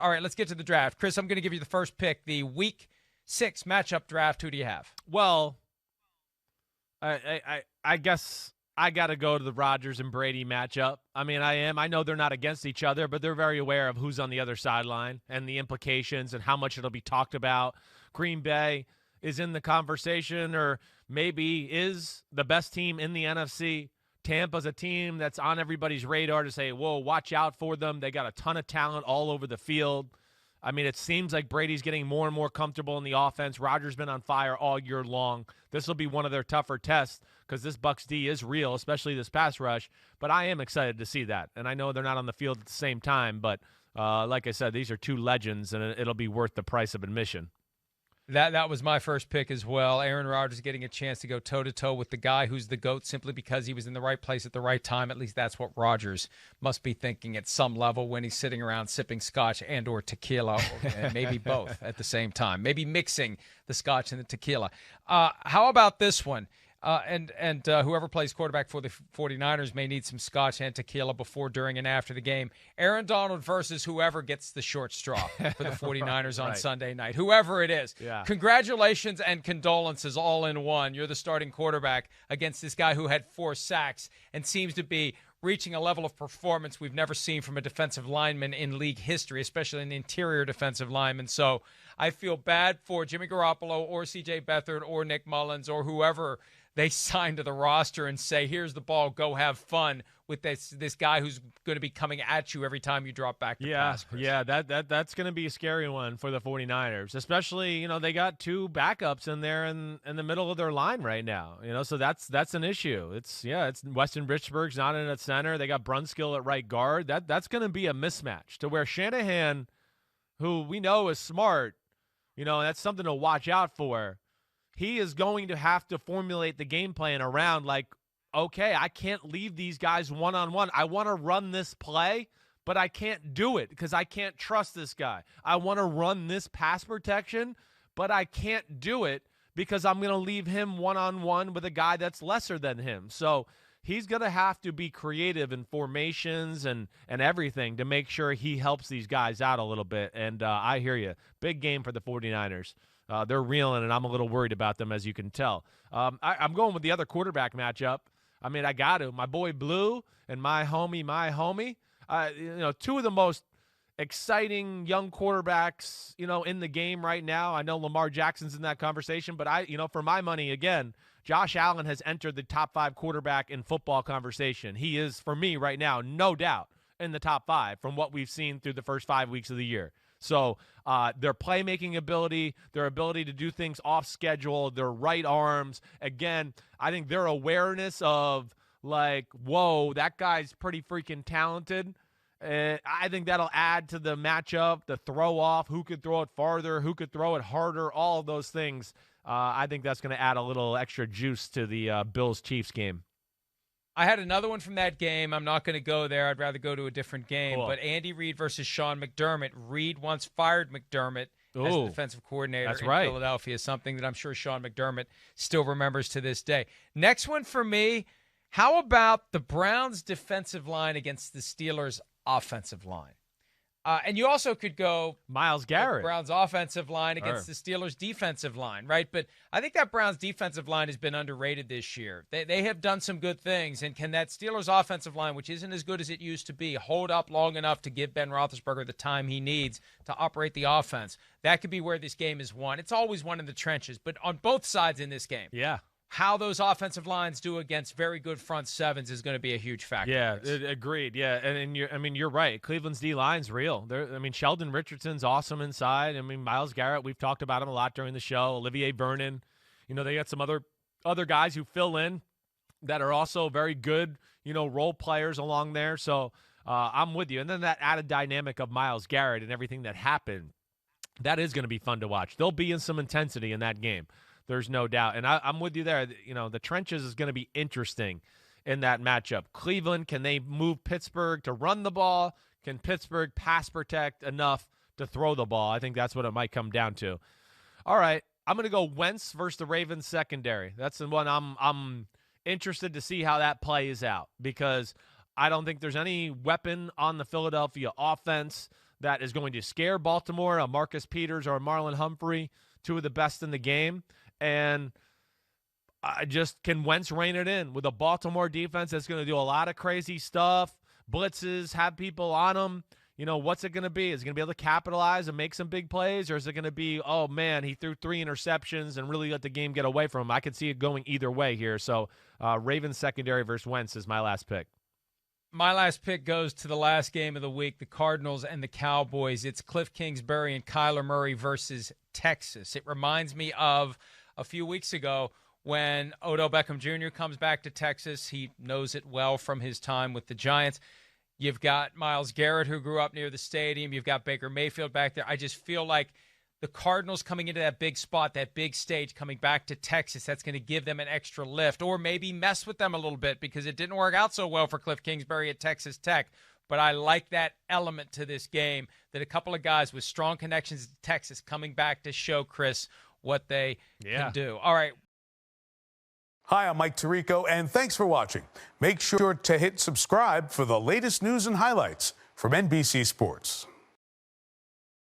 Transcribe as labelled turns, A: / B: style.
A: All right, let's get to the draft. Chris, I'm going to give you the first pick, the Week 6 matchup draft. Who do you have?
B: Well, I guess I got to go to the Rodgers and Brady matchup. I mean, I know they're not against each other, but they're very aware of who's on the other sideline and the implications and how much it'll be talked about. Green Bay is in the conversation or maybe is the best team in the NFC. Tampa's a team that's on everybody's radar to say, whoa, watch out for them. They got a ton of talent all over the field. I mean, it seems like Brady's getting more and more comfortable in the offense. Rodgers been on fire all year long. This will be one of their tougher tests because this Bucs D is real, especially this pass rush. But I am excited to see that. And I know they're not on the field at the same time, but like I said, these are two legends, and it'll be worth the price of admission.
A: That was my first pick as well. Aaron Rodgers getting a chance to go toe-to-toe with the guy who's the GOAT simply because he was in the right place at the right time. At least that's what Rodgers must be thinking at some level when he's sitting around sipping scotch and or tequila, and maybe both at the same time. Maybe mixing the scotch and the tequila. How about this one? And whoever plays quarterback for the 49ers may need some scotch and tequila before, during, and after the game. Aaron Donald versus whoever gets the short straw for the 49ers on Sunday night. Whoever it is.
B: Yeah.
A: Congratulations and condolences all in one. You're the starting quarterback against this guy who had 4 sacks and seems to be reaching a level of performance we've never seen from a defensive lineman in league history, especially an interior defensive lineman. So I feel bad for Jimmy Garoppolo or C.J. Beathard or Nick Mullins or whoever they sign to the roster and say, here's the ball, go have fun with this guy who's going to be coming at you every time you drop back the pass.
B: Yeah, that's going to be a scary one for the 49ers, especially, they got 2 backups in there in the middle of their line right now, so that's an issue. It's Weston Richburg's not in at center. They got Brunskill at right guard. That's going to be a mismatch to where Shanahan, who we know is smart, that's something to watch out for. He is going to have to formulate the game plan around okay, I can't leave these guys one-on-one. I want to run this play, but I can't do it because I can't trust this guy. I want to run this pass protection, but I can't do it because I'm going to leave him one-on-one with a guy that's lesser than him. So he's going to have to be creative in formations and everything to make sure he helps these guys out a little bit. And I hear you. Big game for the 49ers. They're reeling, and I'm a little worried about them, as you can tell. I'm going with the other quarterback matchup. I mean, I got to. My boy Blue and my homie. 2 of the most exciting young quarterbacks, in the game right now. I know Lamar Jackson's in that conversation, but for my money, again, Josh Allen has entered the top 5 quarterback in football conversation. He is, for me right now, no doubt in the top 5 from what we've seen through the first 5 weeks of the year. So their playmaking ability, their ability to do things off schedule, their right arms, again, I think their awareness of whoa, that guy's pretty freaking talented. I think that'll add to the matchup, the throw off, who could throw it farther, who could throw it harder, all of those things. I think that's going to add a little extra juice to the Bills-Chiefs game.
A: I had another one from that game. I'm not going to go there. I'd rather go to a different game.
B: Cool.
A: But Andy Reid versus Sean McDermott. Reid once fired McDermott as the defensive coordinator in Philadelphia, something that I'm sure Sean McDermott still remembers to this day. Next one for me, how about the Browns' defensive line against the Steelers' offensive line? And you also could go
B: Myles Garrett,
A: Browns offensive line against the Steelers defensive line, right? But I think that Browns defensive line has been underrated this year. They have done some good things, and can that Steelers offensive line, which isn't as good as it used to be, hold up long enough to give Ben Roethlisberger the time he needs to operate the offense? That could be where this game is won. It's always won in the trenches, but on both sides in this game.
B: Yeah.
A: How those offensive lines do against very good front sevens is going to be a huge factor.
B: Yeah, agreed. Yeah, and you're right. Cleveland's D line's real. Sheldon Richardson's awesome inside. Myles Garrett, we've talked about him a lot during the show. Olivier Vernon, they got some other guys who fill in that are also very good, role players along there. So I'm with you. And then that added dynamic of Myles Garrett and everything that happened, that is going to be fun to watch. There'll be in some intensity in that game. There's no doubt. And I'm with you there. The trenches is going to be interesting in that matchup. Cleveland, can they move Pittsburgh to run the ball? Can Pittsburgh pass protect enough to throw the ball? I think that's what it might come down to. All right, I'm going to go Wentz versus the Ravens secondary. That's the one I'm interested to see how that plays out because I don't think there's any weapon on the Philadelphia offense that is going to scare Baltimore, a Marcus Peters or a Marlon Humphrey, two of the best in the game. And can Wentz rein it in with a Baltimore defense that's going to do a lot of crazy stuff, blitzes, have people on them? What's it going to be? Is it going to be able to capitalize and make some big plays, or is it going to be, oh, man, he threw 3 interceptions and really let the game get away from him? I could see it going either way here. So Ravens secondary versus Wentz is my last pick.
A: My last pick goes to the last game of the week, the Cardinals and the Cowboys. It's Cliff Kingsbury and Kyler Murray versus Texas. It reminds me of a few weeks ago when Odell Beckham Jr. comes back to Texas. He knows it well from his time with the Giants. You've got Myles Garrett, who grew up near the stadium. You've got Baker Mayfield back there. I just feel like the Cardinals coming into that big spot, that big stage, coming back to Texas, that's going to give them an extra lift or maybe mess with them a little bit because it didn't work out so well for Cliff Kingsbury at Texas Tech. But I like that element to this game, that a couple of guys with strong connections to Texas coming back to show Chris what they can do. All right.
C: Hi, I'm Mike Tirico, and thanks for watching. Make sure to hit subscribe for the latest news and highlights from NBC Sports.